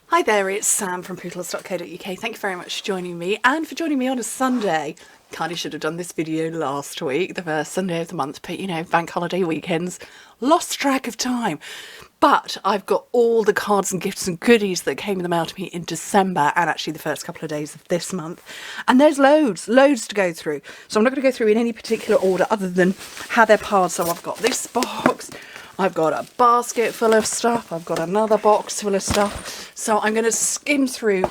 Hi there, it's Sam from Pootles.co.uk. Thank you very much for joining me and for joining me on a Sunday. Kinda should have done this video last week, the first Sunday of the month, but you know, bank holiday weekends, lost track of time. But I've got all the cards and gifts and goodies that came in the mail to me in December and actually the first couple of days of this month. And there's loads to go through. So I'm not going to go through in any particular order other than how they're piled. So I've got this box. I've got a basket full of stuff. I've got another box full of stuff. So I'm going to skim through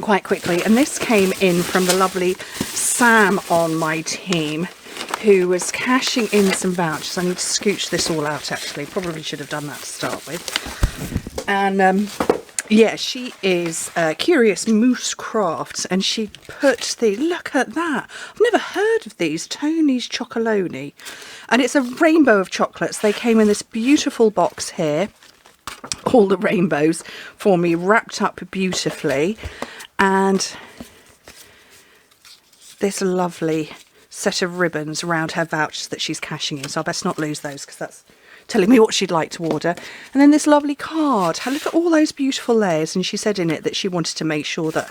quite quickly. And this came in from the lovely Sam on my team, who was cashing in some vouchers. I need to scooch this all out, actually. Probably should have done that to start with. And yeah, she is Curious Moose Crafts, and she put the, look at that, I've never heard of these, Tony's Chocolonely, and it's a rainbow of chocolates. They came in this beautiful box here, all the rainbows for me, wrapped up beautifully, and this lovely set of ribbons around her vouchers that she's cashing in, so I best not lose those because that's telling me what she'd like to order. And then this lovely card. Look at all those beautiful layers, and she said in it that she wanted to make sure that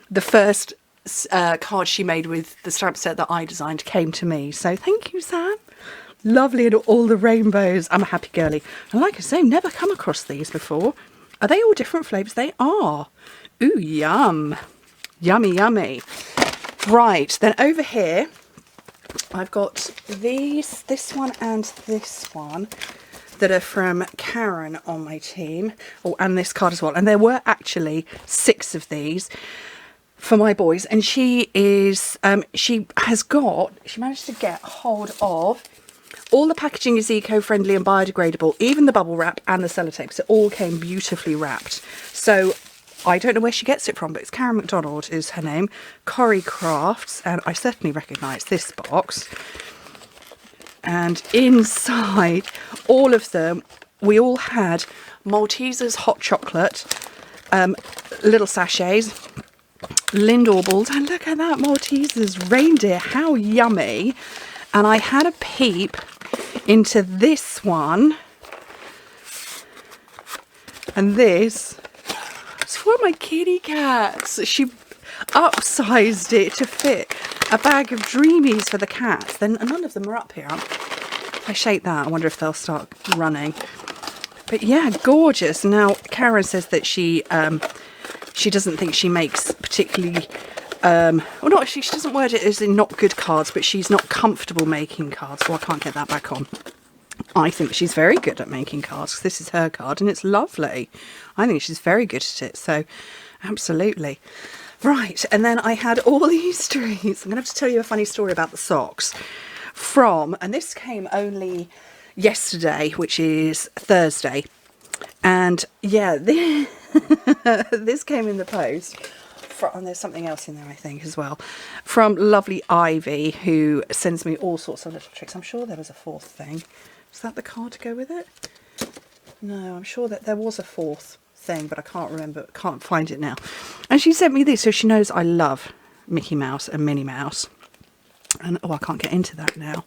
the first card she made with the stamp set that I designed came to me. So thank you, Sam. Lovely, and all the rainbows. I'm a happy girly. And like I say, never come across these before. Are they all different flavours? They are. Ooh, yum. Yummy, yummy. Right, then over here, I've got these, this one and this one that are from Karen on my team. Oh, and this card as well. And there were actually 6 of these for my boys. And she is, she managed to get hold of all the packaging is eco-friendly and biodegradable, even the bubble wrap and the sellotapes. It all came beautifully wrapped. So I don't know where she gets it from, but it's Karen McDonald is her name. Corrie Crafts, and I certainly recognise this box. And inside all of them, we all had Maltesers hot chocolate, little sachets, Lindor balls, and look at that, Maltesers reindeer, how yummy. And I had a peep into this one, and this is for my kitty cats. She upsized it to fit a bag of dreamies for the cats. Then none of them are up here. If I shake that, I wonder if they'll start running. But yeah, gorgeous. Now Karen says that she doesn't think she makes particularly she doesn't word it as in not good cards, but she's not comfortable making cards. So I can't get that back on. I think she's very good at making cards because this is her card and it's lovely. I think she's very good at it. So absolutely. Right, and then I had all these trees. I'm going to have to tell you a funny story about the socks and this came only yesterday, which is Thursday. And yeah, this came in the post. And there's something else in there, I think, as well, from lovely Ivy, who sends me all sorts of little tricks. I'm sure there was a 4th thing. Is that the card to go with it? No, I'm sure that there was a 4th thing, but I can't remember, can't find it now. And she sent me this, so she knows I love Mickey Mouse and Minnie Mouse. And oh, I can't get into that now.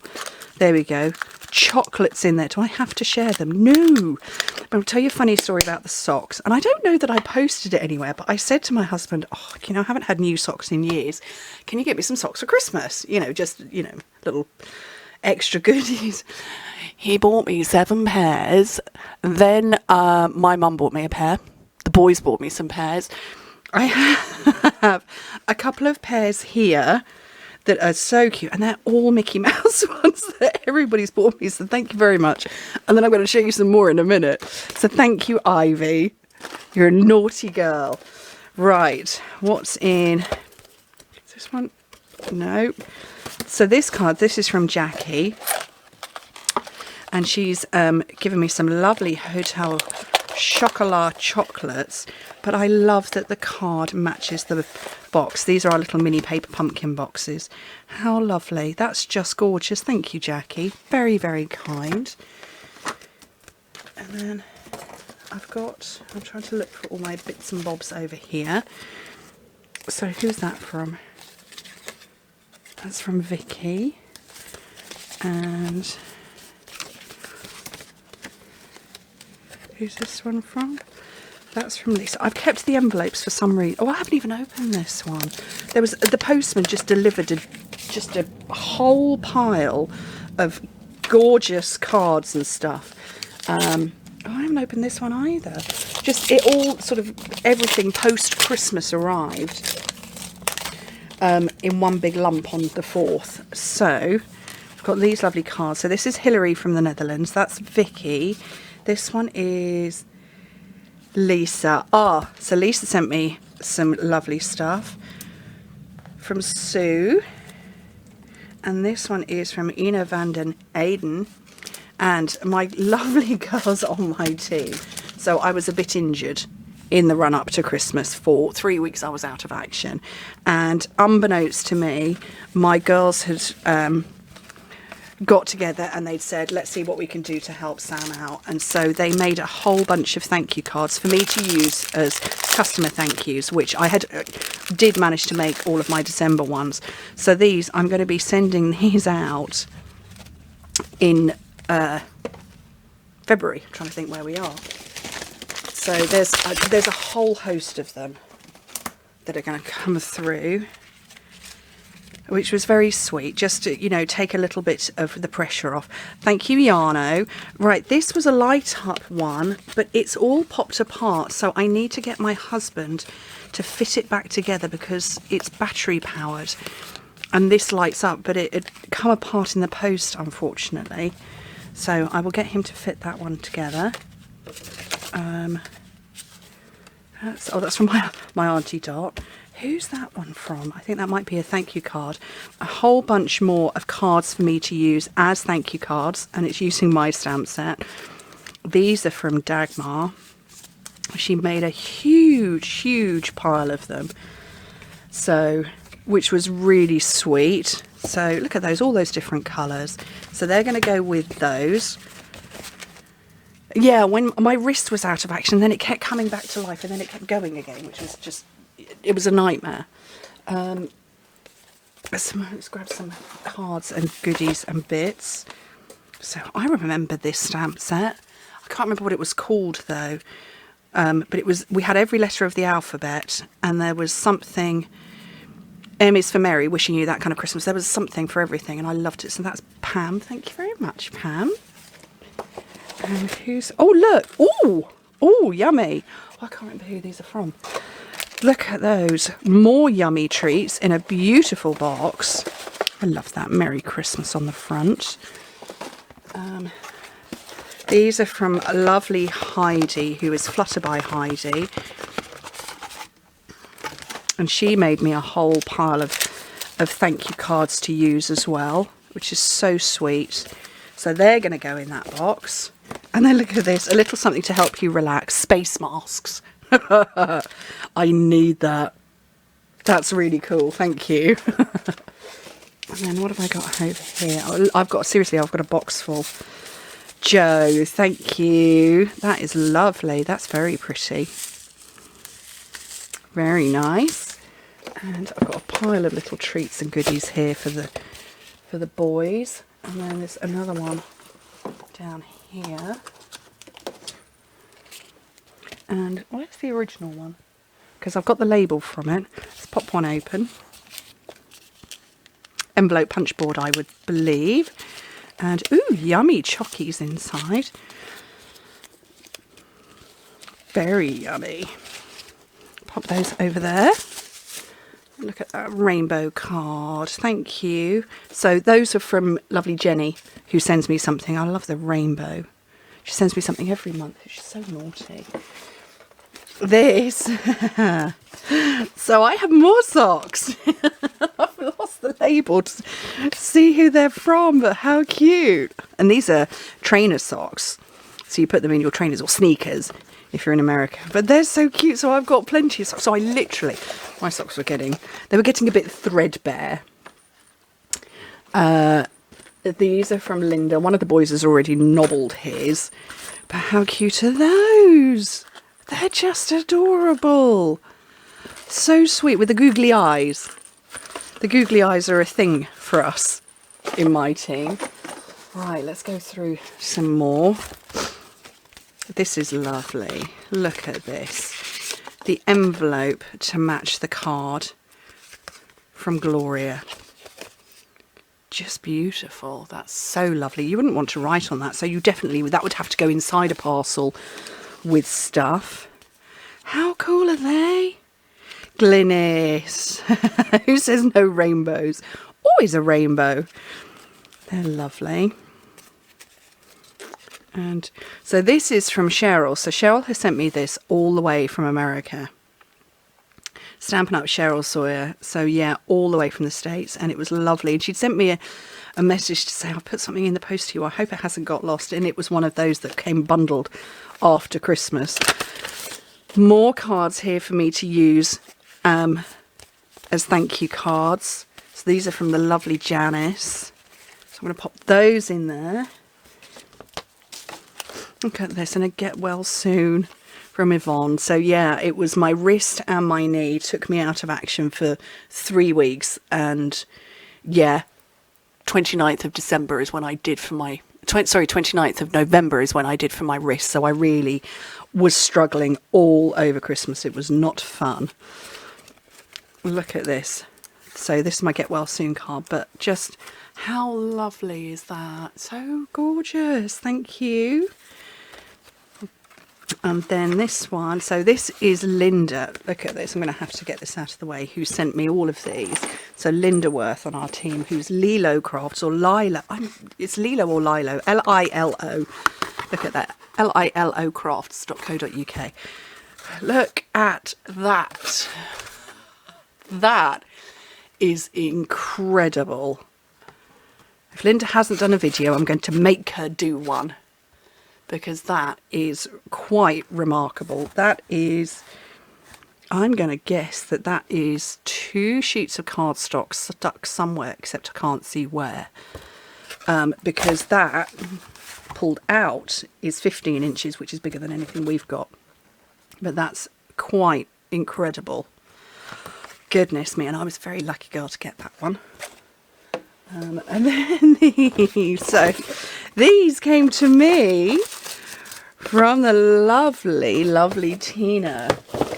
There we go. Chocolates in there. Do I have to share them? No. But I'll tell you a funny story about the socks. And I don't know that I posted it anywhere, but I said to my husband, oh, you know, I haven't had new socks in years. Can you get me some socks for Christmas? You know, just, you know, little extra goodies. He bought me 7 pairs. Then my mum bought me a pair. The boys bought me some pairs. I have a couple of pairs here that are so cute, and they're all Mickey Mouse ones that everybody's bought me, so thank you very much. And then I'm going to show you some more in a minute. So thank you, Ivy. You're a naughty girl. Right, what's in this one? No. So this card, this is from Jackie, and she's given me some lovely Hotel Chocolat chocolates, but I love that the card matches the box. These are our little mini paper pumpkin boxes. How lovely. That's just gorgeous. Thank you, Jackie. Very, very kind. And then I'm trying to look for all my bits and bobs over here. So who's that from? That's from Vicky. And who's this one from? That's from Lisa. I've kept the envelopes for some reason. Oh, I haven't even opened this one. There was the postman just delivered just a whole pile of gorgeous cards and stuff. Oh, I haven't opened this one either. Just it all sort of everything post Christmas arrived in one big lump on the 4th. So I've got these lovely cards. So this is Hilary from the Netherlands. That's Vicky. This one is Lisa. So Lisa sent me some lovely stuff from Sue. And this one is from Ina van den Eyden and my lovely girls on my team. So I was a bit injured in the run up to Christmas. For 3 weeks I was out of action. And unbeknownst to me, my girls had got together and they'd said, let's see what we can do to help Sam out. And so they made a whole bunch of thank you cards for me to use as customer thank yous, which I did manage to make all of my December ones. So these, I'm going to be sending these out in February. I'm trying to think where we are. So there's a whole host of them that are going to come through, which was very sweet, just to, you know, take a little bit of the pressure off. Thank you, Yano. Right, this was a light up one, but it's all popped apart, so I need to get my husband to fit it back together because it's battery powered. And this lights up, but it had come apart in the post, unfortunately. So I will get him to fit that one together. That's from my Auntie Dot. Who's that one from? I think that might be a thank you card. A whole bunch more of cards for me to use as thank you cards, and it's using my stamp set. These are from Dagmar. She made a huge pile of them, so which was really sweet. So look at those, all those different colours. So they're going to go with those. Yeah, when my wrist was out of action, then it kept coming back to life, and then it kept going again, which was just, it was a nightmare. Let's grab some cards and goodies and bits. So I remember this stamp set. I can't remember what it was called though. But it was, we had every letter of the alphabet, and there was something. M is for Mary, wishing you that kind of Christmas. There was something for everything, and I loved it. So that's Pam. Thank you very much, Pam. And who's... Oh, look. Oh, yummy. Oh, I can't remember who these are from. Look at those. More yummy treats in a beautiful box. I love that. Merry Christmas on the front. These are from lovely Heidi, who is Flutterby Heidi. And she made me a whole pile of thank you cards to use as well, which is so sweet. So they're going to go in that box. And then look at this, a little something to help you relax. Space masks. I need that. That's really cool. Thank you. And then what have I got over here? I've got a box full. Joe, thank you. That is lovely. That's very pretty. Very nice. And I've got a pile of little treats and goodies here for the boys. And then there's another one down here. And where's the original one? Because I've got the label from it. Let's pop one open. Envelope punch board, I would believe. And ooh, yummy chockies inside. Very yummy. Pop those over there. Look at that rainbow card. Thank you. So those are from lovely Jenny, who sends me something. I love the rainbow. She sends me something every month. She's so naughty. This. So I have more socks. I've lost the label to see who they're from, but how cute. And these are trainer socks. So you put them in your trainers or sneakers if you're in America. But they're so cute. So I've got plenty of socks. So my socks were getting a bit threadbare. These are from Linda. One of the boys has already nobbled his. But how cute are those? They're just adorable. So sweet with the googly eyes. The googly eyes are a thing for us in my team. Right, let's go through some more. This is lovely. Look at this. The envelope to match the card from Gloria. Just beautiful. That's so lovely. You wouldn't want to write on that, so you definitely, that would have to go inside a parcel with stuff. How cool are they? Glynis. Who says no rainbows? Always a rainbow. They're lovely. And so this is from Cheryl. So Cheryl has sent me this all the way from America. Stampin' Up! Cheryl Sawyer. So yeah, all the way from the States, and it was lovely. And she'd sent me a message to say, I'll put something in the post to you. I hope it hasn't got lost. And it was one of those that came bundled after Christmas. More cards here for me to use as thank you cards. So these are from the lovely Janice. So I'm going to pop those in there. Look at this, and a get well soon from Yvonne. So yeah, it was my wrist and my knee took me out of action for 3 weeks, and yeah, 29th of December is when I did for my 29th of November is when I did for my wrist. So I really was struggling all over Christmas. It was not fun. Look at this. So this is my get well soon card, but just how lovely is that? So gorgeous. Thank you. And then this one, so this is Linda. Look at this, I'm going to have to get this out of the way, who sent me all of these. So Linda Worth on our team, who's Lilo Crafts, or Lilo, it's Lilo or Lilo, Lilo. Look at that, lilocrafts.co.uk. Look at that. That is incredible. If Linda hasn't done a video, I'm going to make her do one, because that is quite remarkable. That is, I'm going to guess that that is 2 sheets of cardstock stuck somewhere, except I can't see where. Because that, pulled out, is 15 inches, which is bigger than anything we've got. But that's quite incredible. Goodness me, and I was a very lucky girl to get that one. And then these. So these came to me from the lovely, lovely Tina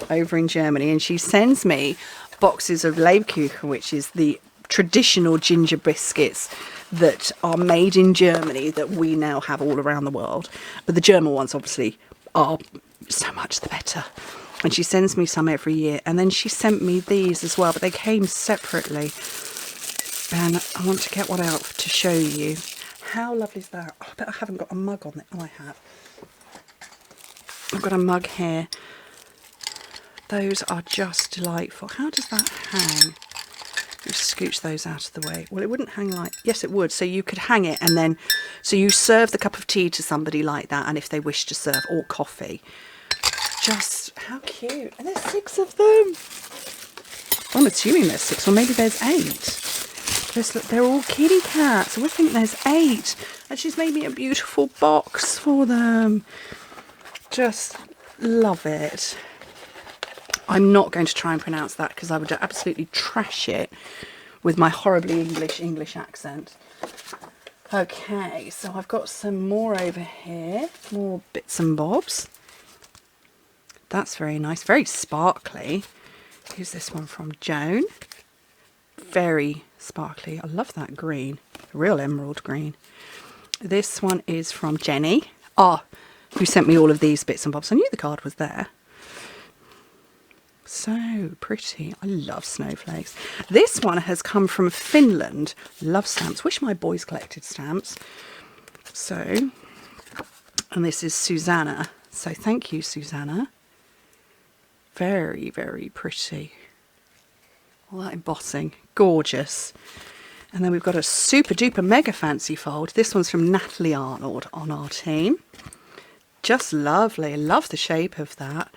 over in Germany, and she sends me boxes of Lebkuchen, which is the traditional ginger biscuits that are made in Germany that we now have all around the world. But the German ones obviously are so much the better. And she sends me some every year. And then she sent me these as well, but they came separately. And I want to get one out to show you. How lovely is that? Oh, I bet I haven't got a mug on it. Oh, I have. I've got a mug here. Those are just delightful. How does that hang? Just scooch those out of the way. Well, it wouldn't hang like... Yes, it would. So you could hang it, and then... So you serve the cup of tea to somebody like that, and if they wish to serve, or coffee. Just... How cute. And there's 6 of them. I'm assuming there's 6, or maybe there's 8. They're all kitty cats. I think there's 8. And she's made me a beautiful box for them. Just love it. I'm not going to try and pronounce that because I would absolutely trash it with my horribly English accent. Okay, so I've got some more over here. More bits and bobs. That's very nice. Very sparkly. Here's this one from Joan. Very sparkly. I love that green. Real emerald green. This one is from Jenny. Who sent me all of these bits and bobs. I knew the card was there. So pretty. I love snowflakes. This one has come from Finland. Love stamps. Wish my boys collected stamps. So, and this is Susanna. So thank you, Susanna. Very, very pretty. All that embossing. Gorgeous. And then we've got a super duper mega fancy fold. This one's from Natalie Arnold on our team. Just lovely. Love the shape of that.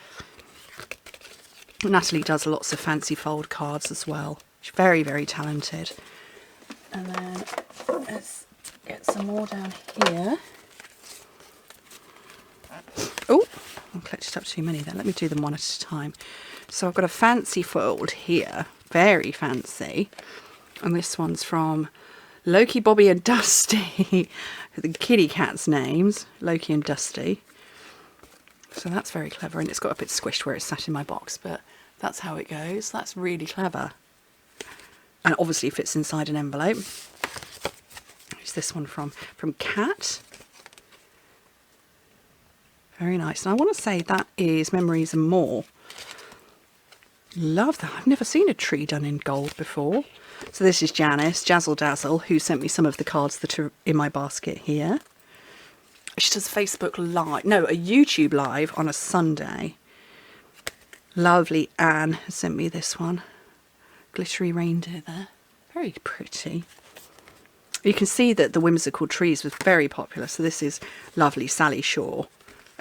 Natalie does lots of fancy fold cards as well. She's very, very talented. And then let's get some more down here. Oh, I collected up too many then. Let me do them one at a time. So I've got a fancy fold here. Very fancy. And this one's from Loki, Bobby and Dusty. The kitty cats' names. Loki and Dusty. So that's very clever, and it's got a bit squished where it's sat in my box, but that's how it goes. That's really clever. And obviously fits inside an envelope. There's this one from Cat. Very nice. And I want to say that is Memories and More. Love that. I've never seen a tree done in gold before. So this is Janice, Jazzle Dazzle, who sent me some of the cards that are in my basket here. She does Facebook Live, no, a YouTube Live on a Sunday. Lovely Anne has sent me this one. Glittery reindeer there. Very pretty. You can see that the whimsical trees was very popular. So this is lovely Sally Shaw.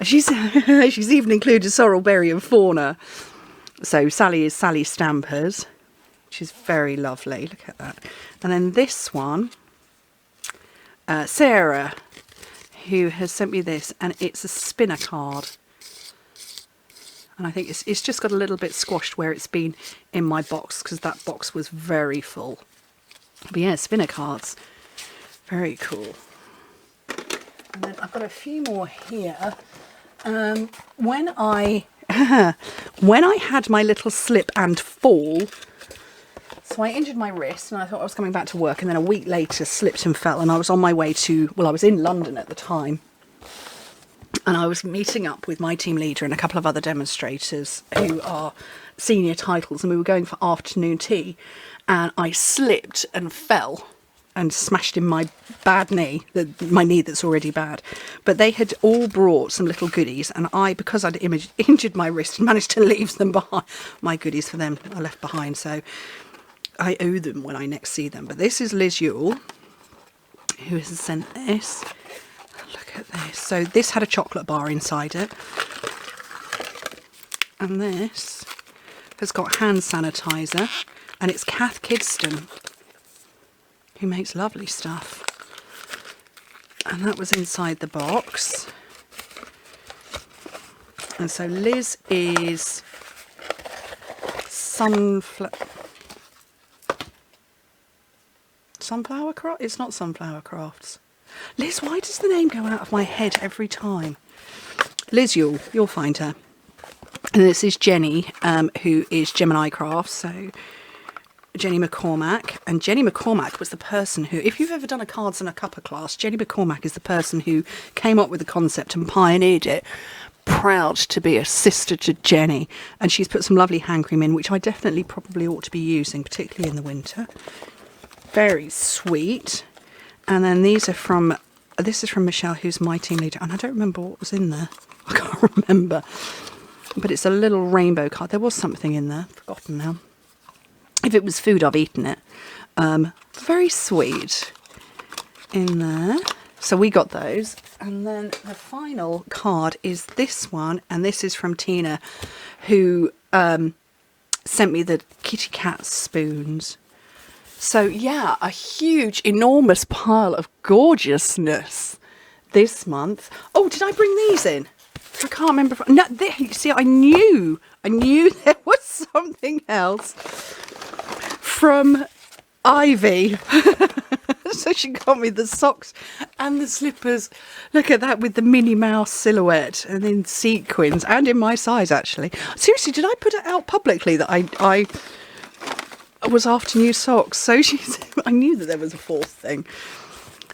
She's even included Sorrelberry and Fauna. So Sally is Sally Stampers, which is very lovely. Look at that. And then this one, Sarah, who has sent me this, and it's a spinner card. And I think it's just got a little bit squashed where it's been in my box, because that box was very full. But yeah, spinner cards. Very cool. And then I've got a few more here. When I had my little slip and fall, so I injured my wrist and I thought I was coming back to work, and then a week later slipped and fell, and I was on my way to, well, I was in London at the time, and I was meeting up with my team leader and a couple of other demonstrators who are senior titles, and we were going for afternoon tea, and I slipped and fell and smashed in my bad knee, my knee that's already bad. But they had all brought some little goodies, and I, because I'd injured my wrist, managed to leave them behind. My goodies for them I left behind, so I owe them when I next see them. But this is Liz Yule, who has sent this. Look at this. So this had a chocolate bar inside it. And this has got hand sanitizer, and it's Kath Kidston, who makes lovely stuff. And that was inside the box. And so Liz is Sunflower Craft? It's not Sunflower Crafts. Liz, why does the name go out of my head every time? Liz Yule, you'll find her. And this is Jenny, who is Gemini Crafts, so Jenny McCormack. And Jenny McCormack was the person who, if you've ever done a cards and a cuppa class, Jenny McCormack is the person who came up with the concept and pioneered it. Proud to be a sister to Jenny. And she's put some lovely hand cream in, which I definitely probably ought to be using, particularly in the winter. Very sweet. And then these are from, this is from Michelle, who's my team leader. And I don't remember what was in there. I can't remember. But it's a little rainbow card. There was something in there. Forgotten now. If it was food, I've eaten it. Very sweet in there. So we got those. And then the final card is this one. And this is from Tina, who sent me the kitty cat spoons. So yeah, a huge, enormous pile of gorgeousness this month. Oh, did I bring these in? I can't remember. No, see, I knew there was something else from Ivy. So she got me the socks and the slippers. Look at that, with the Minnie Mouse silhouette and in sequins and in my size, actually. Seriously, did I put it out publicly that I was after new socks? So I knew that there was a fourth thing.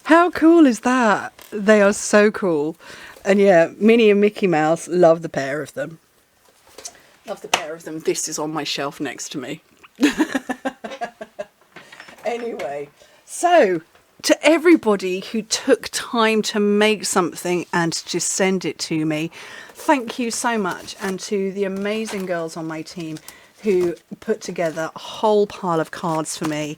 How cool is that? They are so cool. And yeah, Minnie and Mickey Mouse, love the pair of them. Love the pair of them. This is on my shelf next to me. Anyway, so to everybody who took time to make something and to send it to me, thank you so much. And to the amazing girls on my team who put together a whole pile of cards for me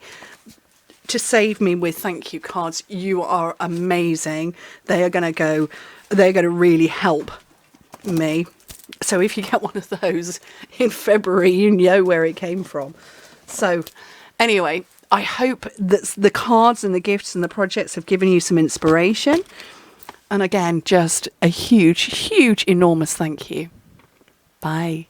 to save me with thank you cards. You are amazing. They're going to really help me. So if you get one of those in February, you know where it came from. So anyway, I hope that the cards and the gifts and the projects have given you some inspiration. And again, just a huge, huge, enormous thank you. Bye.